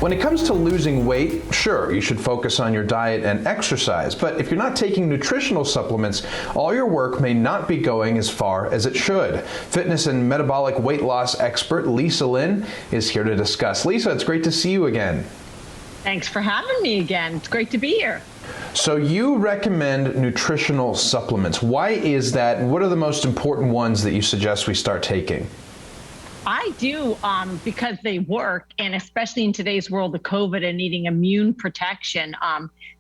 When it comes to losing weight, sure, you should focus on your diet and exercise, but if you're not taking nutritional supplements, all your work may not be going as far as it should. Fitness and metabolic weight loss expert Lisa Lynn is here to discuss. Lisa, it's great to see you again. Thanks for having me again. It's great to be here. So you recommend nutritional supplements. Why is that? What are the most important ones that you suggest we start taking? I do because they work, and especially in today's world of COVID and needing immune protection.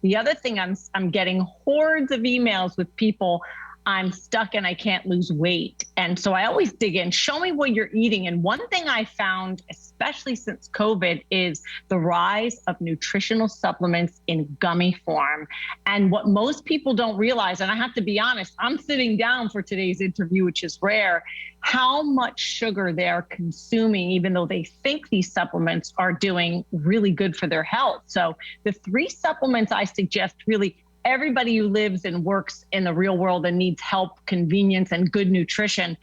The other thing, I'm getting hordes of emails with people, I'm stuck and I can't lose weight. And so I always dig in, show me what you're eating. And one thing I found, especially since COVID, is the rise of nutritional supplements in gummy form. And what most people don't realize, and I have to be honest, I'm sitting down for today's interview, which is rare, how much sugar they're consuming, even though they think these supplements are doing really good for their health. So the 3 supplements I suggest, really everybody who lives and works in the real world and needs help, convenience, and good nutrition.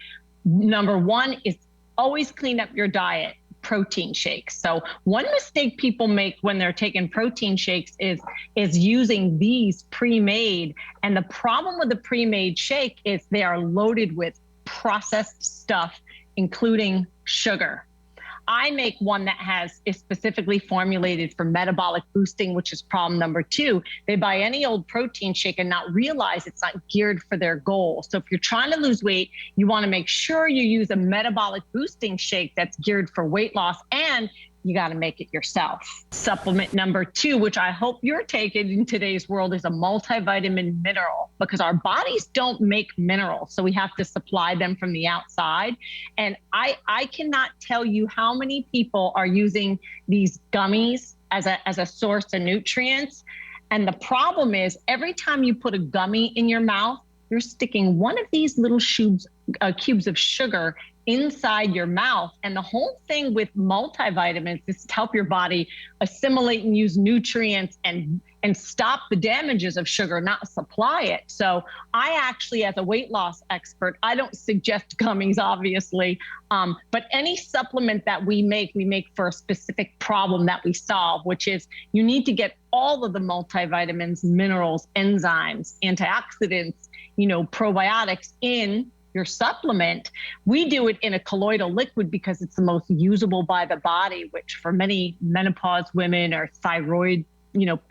Number 1 is always clean up your diet. Protein shakes. So one mistake people make when they're taking protein shakes is using these pre-made. And the problem with the pre-made shake is they are loaded with processed stuff, including sugar. I make one that is specifically formulated for metabolic boosting, which is problem number 2. They buy any old protein shake and not realize it's not geared for their goal. So if you're trying to lose weight, you want to make sure you use a metabolic boosting shake that's geared for weight loss, and you got to make it yourself. Supplement number 2, which I hope you're taking in today's world, is a multivitamin mineral, because our bodies don't make minerals. So we have to supply them from the outside. And I cannot tell you how many people are using these gummies as a source of nutrients. And the problem is, every time you put a gummy in your mouth, you're sticking one of these little cubes of sugar inside your mouth. And the whole thing with multivitamins is to help your body assimilate and use nutrients and stop the damages of sugar, not supply it. So I actually, as a weight loss expert, I don't suggest gummies, obviously, but any supplement that we make for a specific problem that we solve, which is you need to get all of the multivitamins, minerals, enzymes, antioxidants, probiotics in your supplement. We do it in a colloidal liquid because it's the most usable by the body, which for many menopause women or thyroid,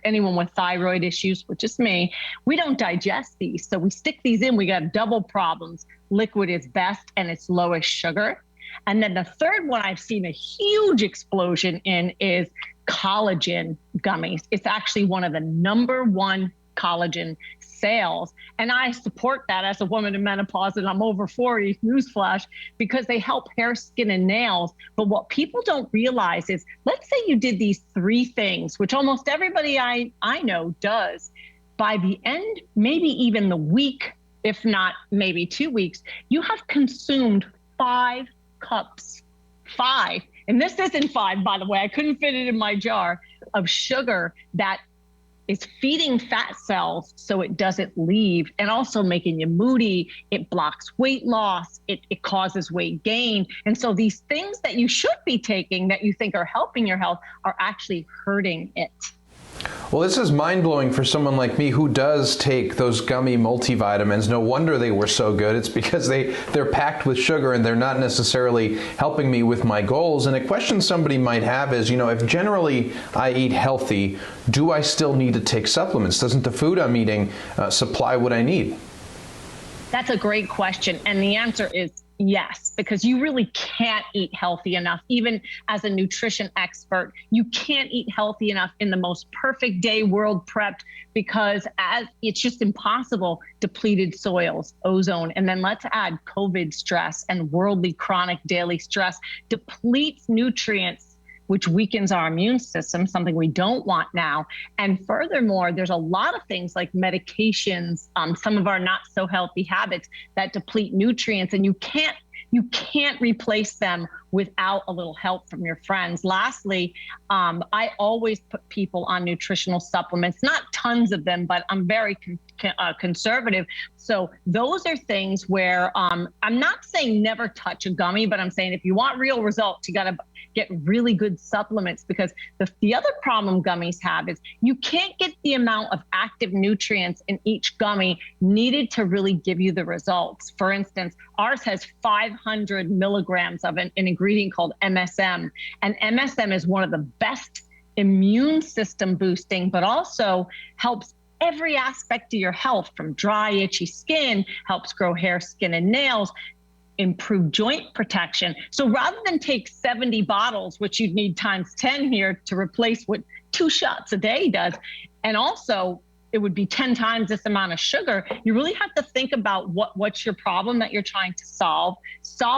anyone with thyroid issues, which is me, we don't digest these. So we stick these in, we got double problems. Liquid is best and it's lowest sugar. And then the third one I've seen a huge explosion in is collagen gummies. It's actually one of the number 1 collagen sales. And I support that as a woman in menopause, and I'm over 40, newsflash, because they help hair, skin, and nails. But what people don't realize is, let's say you did these 3 things, which almost everybody I know does. By the end, maybe even the week, if not maybe 2 weeks, you have consumed 5 cups, 5. And this isn't 5, by the way, I couldn't fit it in my jar, of sugar that is feeding fat cells so it doesn't leave, and also making you moody. It blocks weight loss. It causes weight gain. And so these things that you should be taking that you think are helping your health are actually hurting it. Well, this is mind-blowing for someone like me who does take those gummy multivitamins. No wonder they were so good. It's because they're packed with sugar and they're not necessarily helping me with my goals. And a question somebody might have is, if generally I eat healthy, do I still need to take supplements? Doesn't the food I'm eating supply what I need? That's a great question. And the answer is yes, because you really can't eat healthy enough. Even as a nutrition expert, you can't eat healthy enough in the most perfect day, world prepped, because it's just impossible. Depleted soils, ozone, and then let's add COVID stress and worldly chronic daily stress depletes nutrients, which weakens our immune system, something we don't want now. And furthermore, there's a lot of things like medications, some of our not so healthy habits that deplete nutrients, and you can't replace them without a little help from your friends. Lastly, I always put people on nutritional supplements, not tons of them, but I'm very conservative. So those are things where I'm not saying never touch a gummy, but I'm saying if you want real results, you got to get really good supplements, because the other problem gummies have is you can't get the amount of active nutrients in each gummy needed to really give you the results. For instance, ours has 500 milligrams of an ingredient called MSM, and MSM is one of the best immune system boosting, but also helps every aspect of your health, from dry, itchy skin, helps grow hair, skin, and nails, improve joint protection. So rather than take 70 bottles, which you'd need times 10 here to replace what 2 shots a day does, and also it would be 10 times this amount of sugar, you really have to think about what's your problem that you're trying to solve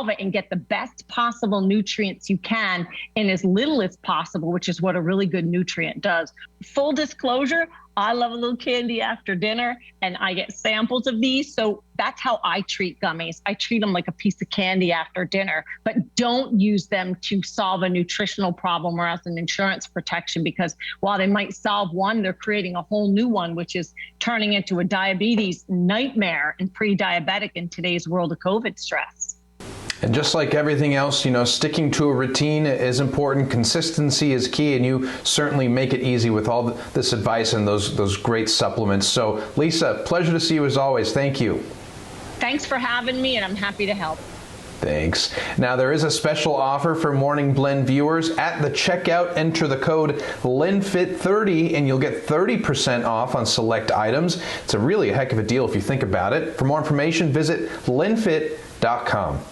it, and get the best possible nutrients you can in as little as possible, which is what a really good nutrient does. Full disclosure, I love a little candy after dinner, and I get samples of these. So that's how I treat gummies. I treat them like a piece of candy after dinner, but don't use them to solve a nutritional problem or as an insurance protection, because while they might solve one, they're creating a whole new one, which is turning into a diabetes nightmare and pre-diabetic in today's world of COVID stress. And just like everything else, sticking to a routine is important. Consistency is key, and you certainly make it easy with all this advice and those great supplements. So, Lisa, pleasure to see you as always. Thank you. Thanks for having me, and I'm happy to help. Thanks. Now, there is a special offer for Morning Blend viewers. At the checkout, enter the code LENFIT30 and you'll get 30% off on select items. It's a really heck of a deal if you think about it. For more information, visit lenfit.com.